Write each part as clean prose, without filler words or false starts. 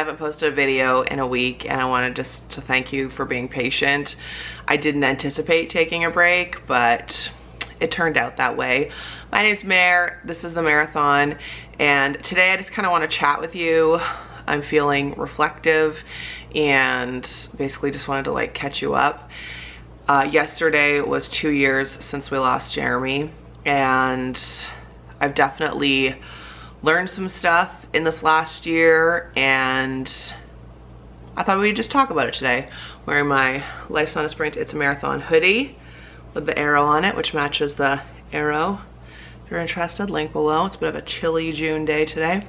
haven't posted a video in a week, and I wanted just to thank you for being patient. I didn't anticipate taking a break, but it turned out that way. My name's Mare, this is the Mareathon, and today I just kind of want to chat with you. I'm feeling reflective and basically just wanted to like catch you up. Yesterday was 2 years since we lost Jeremy, and I've definitely learned some stuff in this last year, and I thought we'd just talk about it today. Wearing my Life's Not a Sprint, It's a Marathon hoodie with the arrow on it, which matches the arrow. If you're interested, link below. It's a bit of a chilly June day today.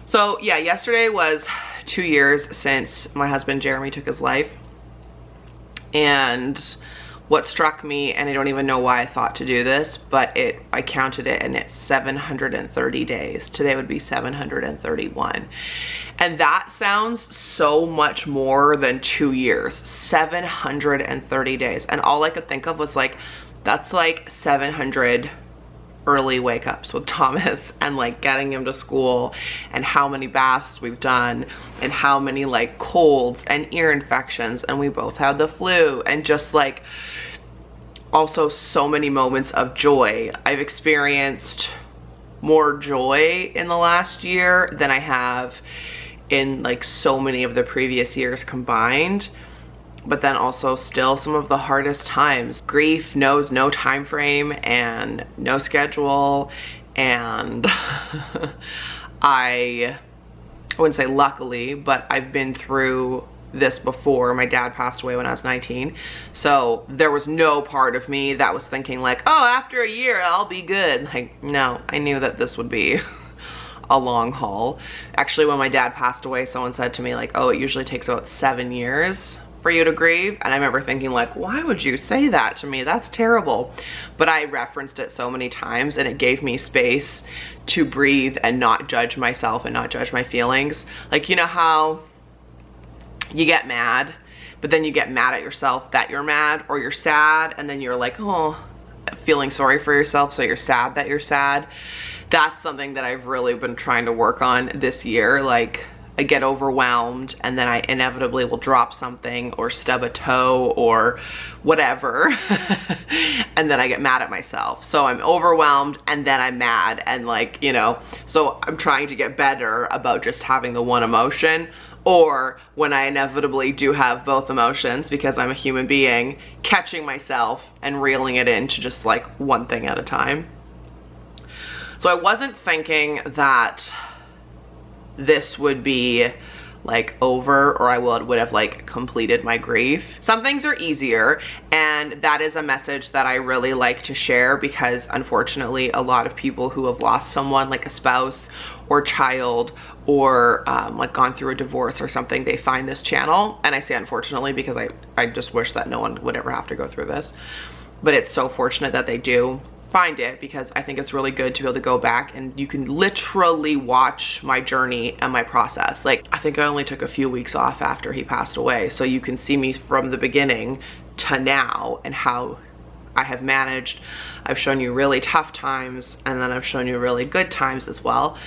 So yeah, yesterday was 2 years since my husband Jeremy took his life. And what struck me, and I don't even know why I thought to do this, but I counted it and it's 730 days. Today would be 731. And that sounds so much more than 2 years. 730 days. And all I could think of was like, that's like 700 early wake ups with Thomas, and like getting him to school, and how many baths we've done, and how many like colds and ear infections, and we both had the flu, and just like also so many moments of joy. I've experienced more joy in the last year than I have in like so many of the previous years combined. But then also still some of the hardest times. Grief knows no time frame and no schedule, and I wouldn't say luckily, but I've been through this before. My dad passed away when I was 19, so there was no part of me that was thinking like, oh, after a year I'll be good. Like, no, I knew that this would be a long haul. Actually, when my dad passed away, someone said to me like, oh, it usually takes about 7 years for you to grieve. And I remember thinking like, why would you say that to me? That's terrible. But I referenced it so many times, and it gave me space to breathe and not judge myself and not judge my feelings. Like, you know how you get mad, but then you get mad at yourself that you're mad, or you're sad, and then you're like, oh, feeling sorry for yourself, so you're sad that you're sad. That's something that I've really been trying to work on this year. Like, I get overwhelmed, and then I inevitably will drop something or stub a toe or whatever, and then I get mad at myself. So I'm overwhelmed and then I'm mad, and like, you know, so I'm trying to get better about just having the one emotion, or when I inevitably do have both emotions, because I'm a human being, catching myself and reeling it into just like one thing at a time. So I wasn't thinking that this would be like over, or I would have like completed my grief. Some things are easier, and that is a message that I really like to share, because unfortunately a lot of people who have lost someone, like a spouse or child, or like gone through a divorce or something, they find this channel. And I say unfortunately because I just wish that no one would ever have to go through this, but it's so fortunate that they do find it, because I think it's really good to be able to go back and you can literally watch my journey and my process. Like, I think I only took a few weeks off after he passed away, so you can see me from the beginning to now and how I have managed. I've shown you really tough times, and then I've shown you really good times as well.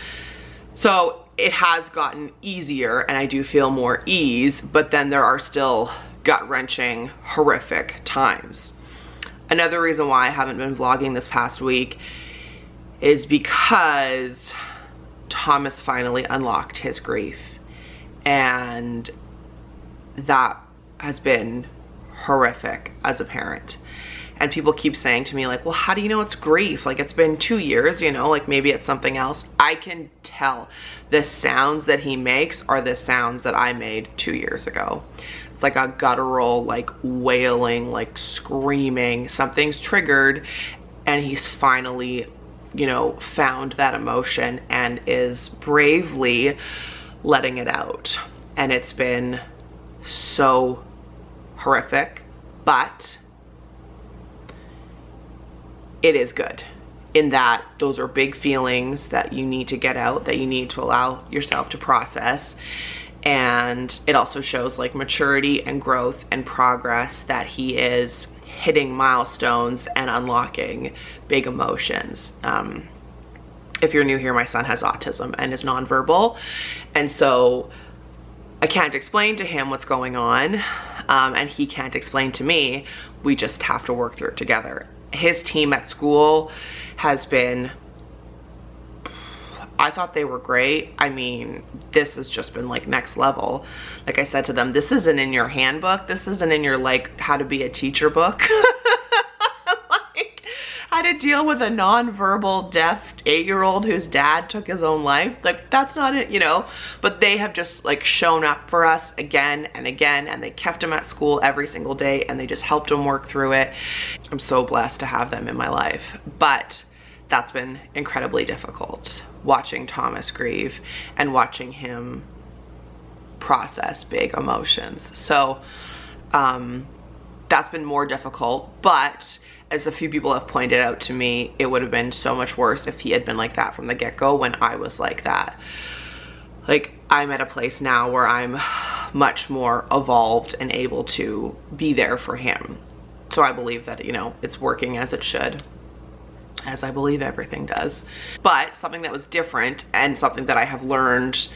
So it has gotten easier, and I do feel more ease, but then there are still gut-wrenching, horrific times. Another reason why I haven't been vlogging this past week is because Thomas finally unlocked his grief, and that has been horrific as a parent. And people keep saying to me like, well, how do you know it's grief? Like, it's been 2 years, you know, like maybe it's something else. I can tell the sounds that he makes are the sounds that I made 2 years ago. It's like a guttural, like wailing, like screaming. Something's triggered, and he's finally, you know, found that emotion and is bravely letting it out. And it's been so horrific, but it is good in that those are big feelings that you need to get out, that you need to allow yourself to process. And it also shows like maturity and growth and progress, that he is hitting milestones and unlocking big emotions. If you're new here, my son has autism and is nonverbal, and so I can't explain to him what's going on, and he can't explain to me. We just have to work through it together. His team at school has been, I thought they were great. I mean, this has just been like next level. Like I said to them, this isn't in your handbook. This isn't in your like how to be a teacher book. Like how to deal with a non-verbal deaf 8-year-old whose dad took his own life. Like that's not it, you know, but they have just like shown up for us again and again, and they kept him at school every single day, and they just helped him work through it. I'm so blessed to have them in my life, but that's been incredibly difficult, watching Thomas grieve and watching him process big emotions. So that's been more difficult, but as a few people have pointed out to me, it would have been so much worse if he had been like that from the get-go when I was like that. Like, I'm at a place now where I'm much more evolved and able to be there for him. So I believe that, you know, it's working as it should, as I believe everything does. But something that was different and something that I have learned,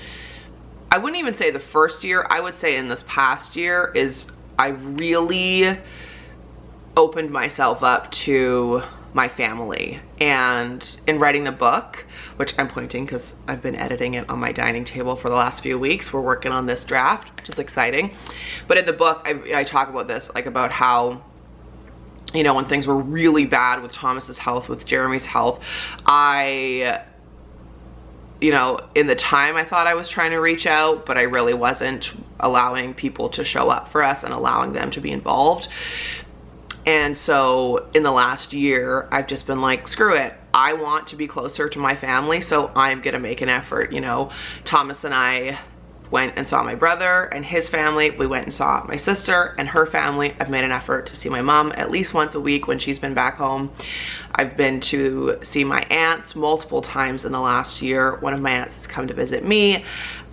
I wouldn't even say the first year, I would say in this past year, is I really opened myself up to my family. And in writing the book, which I'm pointing because I've been editing it on my dining table for the last few weeks, we're working on this draft, which is exciting. But in the book, I talk about this, like about how, you know, when things were really bad with Thomas's health, with Jeremy's health, you know, in the time I thought I was trying to reach out, but I really wasn't allowing people to show up for us and allowing them to be involved. And so in the last year, I've just been like, screw it. I want to be closer to my family, so I'm gonna make an effort. You know, Thomas and I went and saw my brother and his family. We went and saw my sister and her family. I've made an effort to see my mom at least once a week when she's been back home. I've been to see my aunts multiple times in the last year. One of my aunts has come to visit me,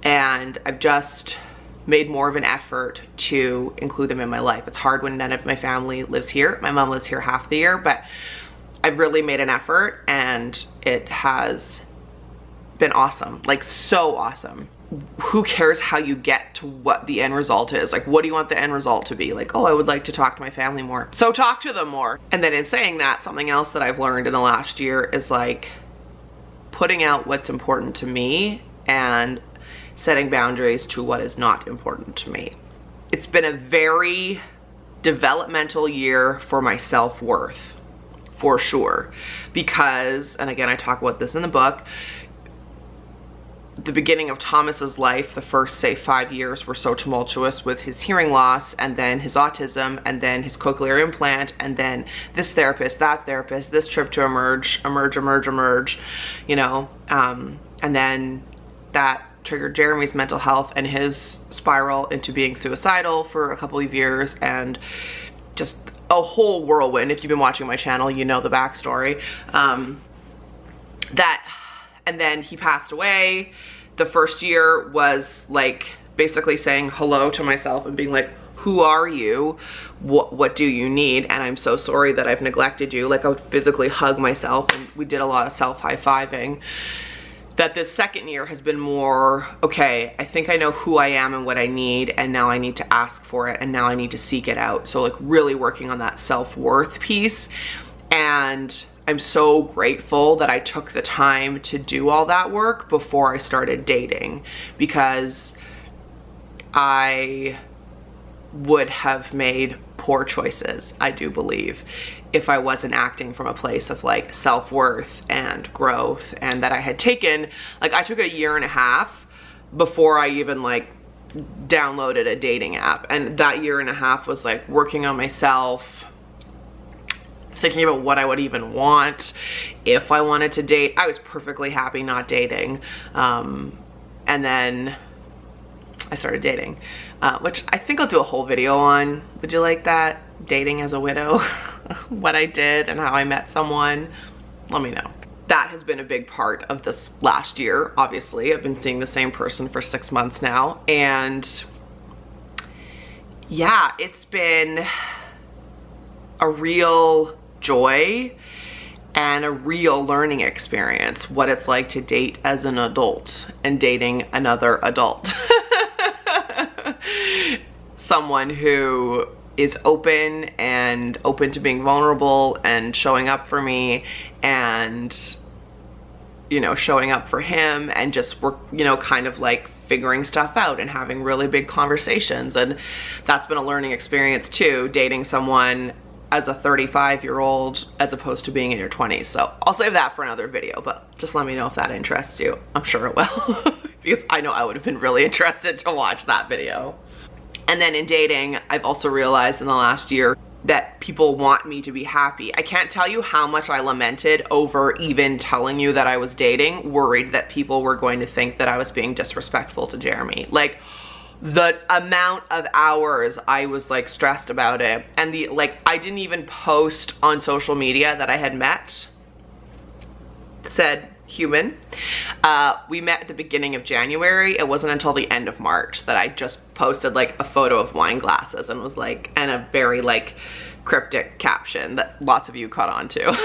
and I've just made more of an effort to include them in my life. It's hard when none of my family lives here. My mom lives here half the year, but I've really made an effort, and it has been awesome, like so awesome. Who cares how you get to what the end result is? Like, what do you want the end result to be? Like, oh, I would like to talk to my family more. So talk to them more. And then in saying that, something else that I've learned in the last year is like putting out what's important to me and setting boundaries to what is not important to me. It's been a very developmental year for my self-worth, for sure. Because, and again, I talk about this in the book, the beginning of Thomas's life, the first, say, 5 years were so tumultuous with his hearing loss, and then his autism, and then his cochlear implant, and then this therapist, that therapist, this trip to emerge, you know, and then that triggered Jeremy's mental health and his spiral into being suicidal for a couple of years, and just a whole whirlwind. If you've been watching my channel, you know the backstory. And then he passed away. The first year was like basically saying hello to myself and being like, who are you? What do you need? And I'm so sorry that I've neglected you. Like, I would physically hug myself, and we did a lot of self-high-fiving. That this second year has been more, okay, I think I know who I am and what I need, and now I need to ask for it, and now I need to seek it out. So like really working on that self-worth piece. And I'm so grateful that I took the time to do all that work before I started dating, because I would have made poor choices, I do believe, if I wasn't acting from a place of like self-worth and growth. And that I had taken, like, I took 1.5 years before I even like downloaded a dating app. And that 1.5 years was like working on myself, thinking about what I would even want if I wanted to date. I was perfectly happy not dating. And then I started dating, which I think I'll do a whole video on. Would you like that? Dating as a widow, what I did and how I met someone. Let me know. That has been a big part of this last year. Obviously, I've been seeing the same person for 6 months now. And yeah, it's been a real joy and a real learning experience, what it's like to date as an adult and dating another adult. someone who is open to being vulnerable and showing up for me, and you know, showing up for him, and just we're, you know, kind of like figuring stuff out and having really big conversations. And that's been a learning experience too, dating someone as a 35-year-old as opposed to being in your 20s. So I'll save that for another video, but just let me know if that interests you. I'm sure it will because I know I would have been really interested to watch that video. And then in dating, I've also realized in the last year that people want me to be happy. I can't tell you how much I lamented over even telling you that I was dating, worried that people were going to think that I was being disrespectful to Jeremy. Like, the amount of hours I was like stressed about it, and the like, I didn't even post on social media that I had met said human. We met at the beginning of January. It wasn't until the end of March that I just posted like a photo of wine glasses and was like, and a very like cryptic caption that lots of you caught on to.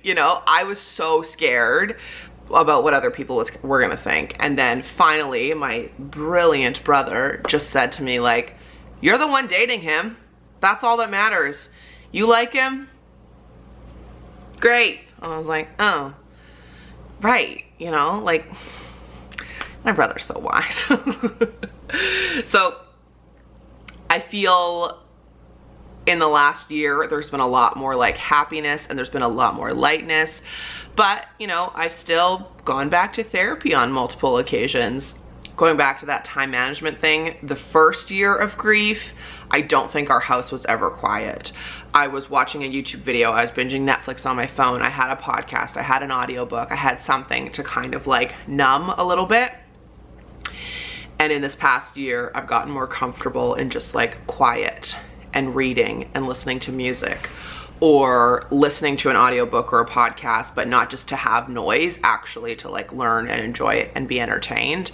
You know, I was so scared about what other people were gonna think. And then finally, my brilliant brother just said to me like, you're the one dating him. That's all that matters. You like him? Great. And I was like, oh, right. You know, like, my brother's so wise. So I feel in the last year, there's been a lot more like happiness, and there's been a lot more lightness. But, you know, I've still gone back to therapy on multiple occasions. Going back to that time management thing, the first year of grief, I don't think our house was ever quiet. I was watching a YouTube video, I was binging Netflix on my phone, I had a podcast, I had an audiobook, I had something to kind of like numb a little bit. And in this past year, I've gotten more comfortable in just like quiet and reading and listening to music, or listening to an audiobook or a podcast, but not just to have noise, actually to like learn and enjoy it and be entertained.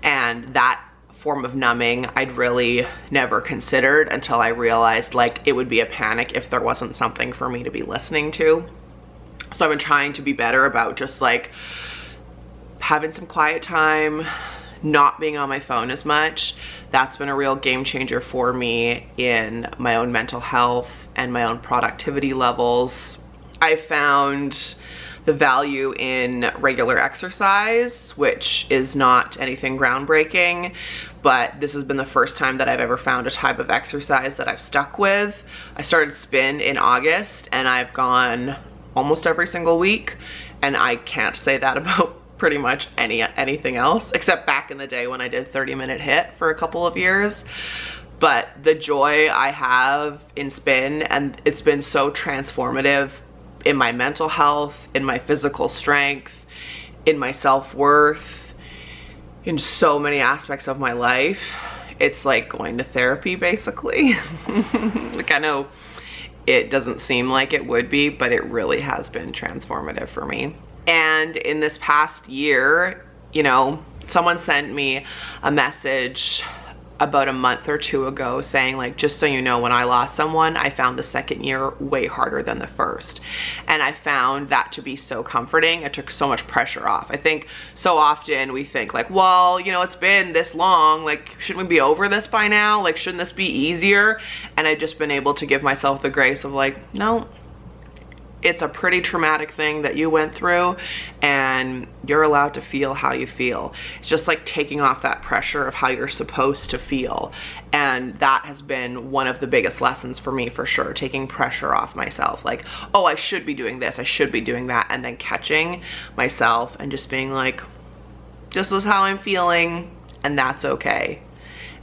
And that form of numbing I'd really never considered until I realized like it would be a panic if there wasn't something for me to be listening to. So I've been trying to be better about just like having some quiet time, not being on my phone as much. That's been a real game changer for me in my own mental health and my own productivity levels. I found the value in regular exercise, which is not anything groundbreaking, but this has been the first time that I've ever found a type of exercise that I've stuck with. I started spin in August, and I've gone almost every single week, and I can't say that about pretty much anything else, except back in the day when I did 30-minute HIIT for a couple of years. But the joy I have in spin, and it's been so transformative in my mental health, in my physical strength, in my self-worth, in so many aspects of my life. It's like going to therapy, basically. Like, I know it doesn't seem like it would be, but it really has been transformative for me. And in this past year, you know, someone sent me a message about a month or two ago saying like, just so you know, when I lost someone, I found the second year way harder than the first. And I found that to be so comforting. It took so much pressure off. I think so often we think like, well, you know, it's been this long, like, shouldn't we be over this by now? Like, shouldn't this be easier? And I've just been able to give myself the grace of like, no, it's a pretty traumatic thing that you went through, and you're allowed to feel how you feel. It's just like taking off that pressure of how you're supposed to feel. And that has been one of the biggest lessons for me, for sure, taking pressure off myself. Like, oh, I should be doing this, I should be doing that, and then catching myself and just being like, this is how I'm feeling, and that's okay.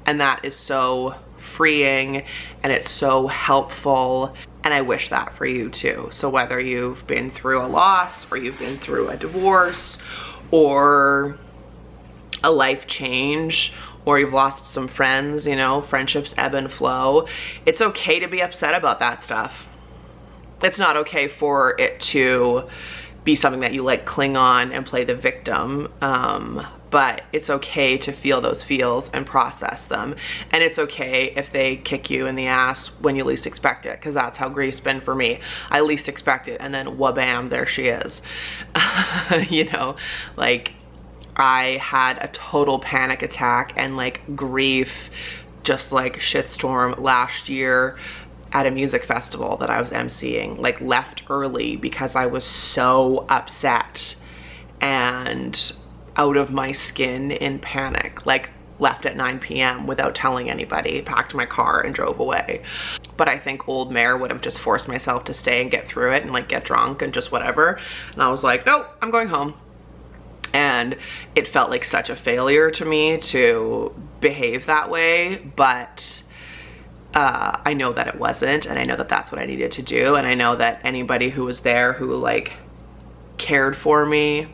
And that is so freeing, and it's so helpful. And I wish that for you too. So whether you've been through a loss, or you've been through a divorce, or a life change, or you've lost some friends, you know, friendships ebb and flow, it's okay to be upset about that stuff. It's not okay for it to be something that you like cling on and play the victim. But it's okay to feel those feels and process them. And it's okay if they kick you in the ass when you least expect it, because that's how grief's been for me. I least expect it, and then wha-bam, there she is. You know, like, I had a total panic attack and like grief, just like shitstorm last year at a music festival that I was emceeing. Like left early because I was so upset and out of my skin in panic. Like left at 9 p.m. without telling anybody, packed my car and drove away. But I think old Mare would have just forced myself to stay and get through it and like get drunk and just whatever. And I was like, nope, I'm going home. And it felt like such a failure to me to behave that way, but I know that it wasn't, and I know that that's what I needed to do, and I know that anybody who was there who like cared for me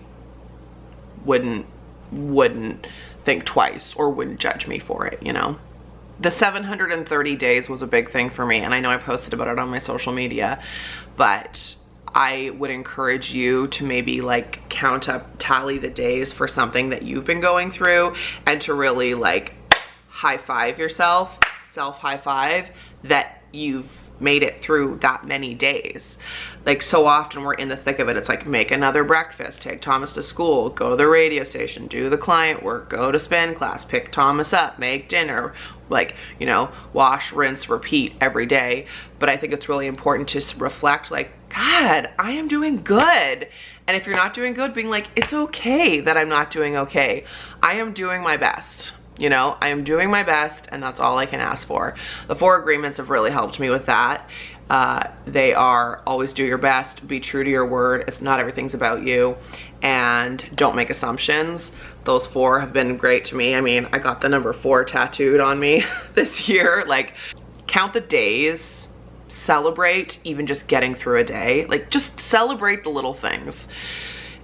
wouldn't think twice or wouldn't judge me for it, you know? The 730 days was a big thing for me, and I know I posted about it on my social media, but I would encourage you to maybe like tally the days for something that you've been going through, and to really like high five yourself, self high five that you've made it through that many days. Like so often we're in the thick of it. It's like make another breakfast, take Thomas to school, go to the radio station, do the client work, go to spin class, pick Thomas up, make dinner, like, you know, wash, rinse, repeat every day. But I think it's really important to reflect like, God, I am doing good. And if you're not doing good, being like, it's okay that I'm not doing okay. I am doing my best. You know, I am doing my best, and that's all I can ask for. The 4 agreements have really helped me with that. They are always do your best, be true to your word, it's not everything's about you, and don't make assumptions. Those 4 have been great to me. I mean, I got the number 4 tattooed on me this year. Like, count the days, celebrate even just getting through a day. Like, just celebrate the little things.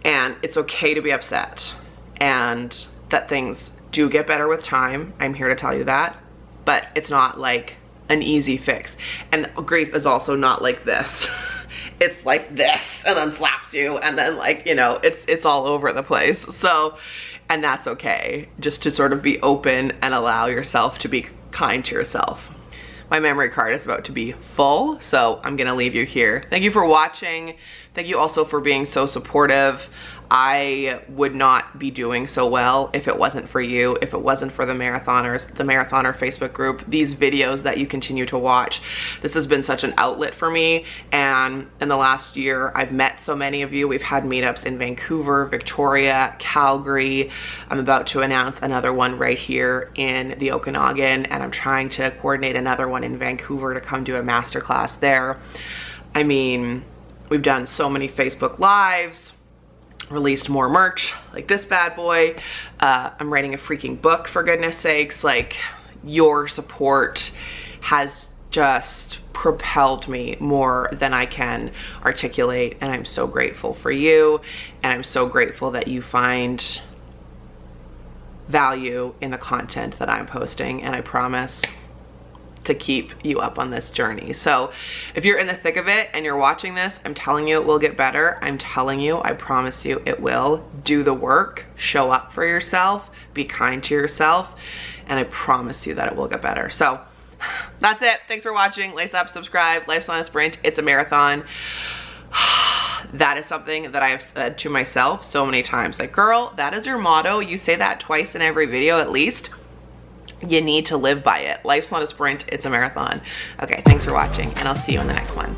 And it's okay to be upset, and that things do get better with time. I'm here to tell you that, but it's not like an easy fix. And grief is also not like this. It's like this, and then slaps you, and then like, you know, it's all over the place. So, and that's okay. Just to sort of be open and allow yourself to be kind to yourself. My memory card is about to be full, so I'm gonna leave you here. Thank you for watching. Thank you also for being so supportive. I would not be doing so well if it wasn't for you, if it wasn't for the Marathoners, the Marathoner Facebook group, these videos that you continue to watch. This has been such an outlet for me, and in the last year, I've met so many of you. We've had meetups in Vancouver, Victoria, Calgary. I'm about to announce another one right here in the Okanagan, and I'm trying to coordinate another one in Vancouver to come do a masterclass there. I mean, we've done so many Facebook Lives, released more merch like this bad boy. I'm writing a freaking book, for goodness sakes. Like, your support has just propelled me more than I can articulate, and I'm so grateful for you, and I'm so grateful that you find value in the content that I'm posting, and I promise to keep you up on this journey. So if you're in the thick of it and you're watching this, I'm telling you it will get better. I'm telling you, I promise you it will. Do the work, show up for yourself, be kind to yourself, and I promise you that it will get better. So that's it. Thanks for watching. Lace up, subscribe. Life's not a sprint, it's a marathon. That is something that I have said to myself so many times. Like, girl, that is your motto. You say that twice in every video at least. You need to live by it. Life's not a sprint, it's a marathon. Okay, thanks for watching, and I'll see you in the next one.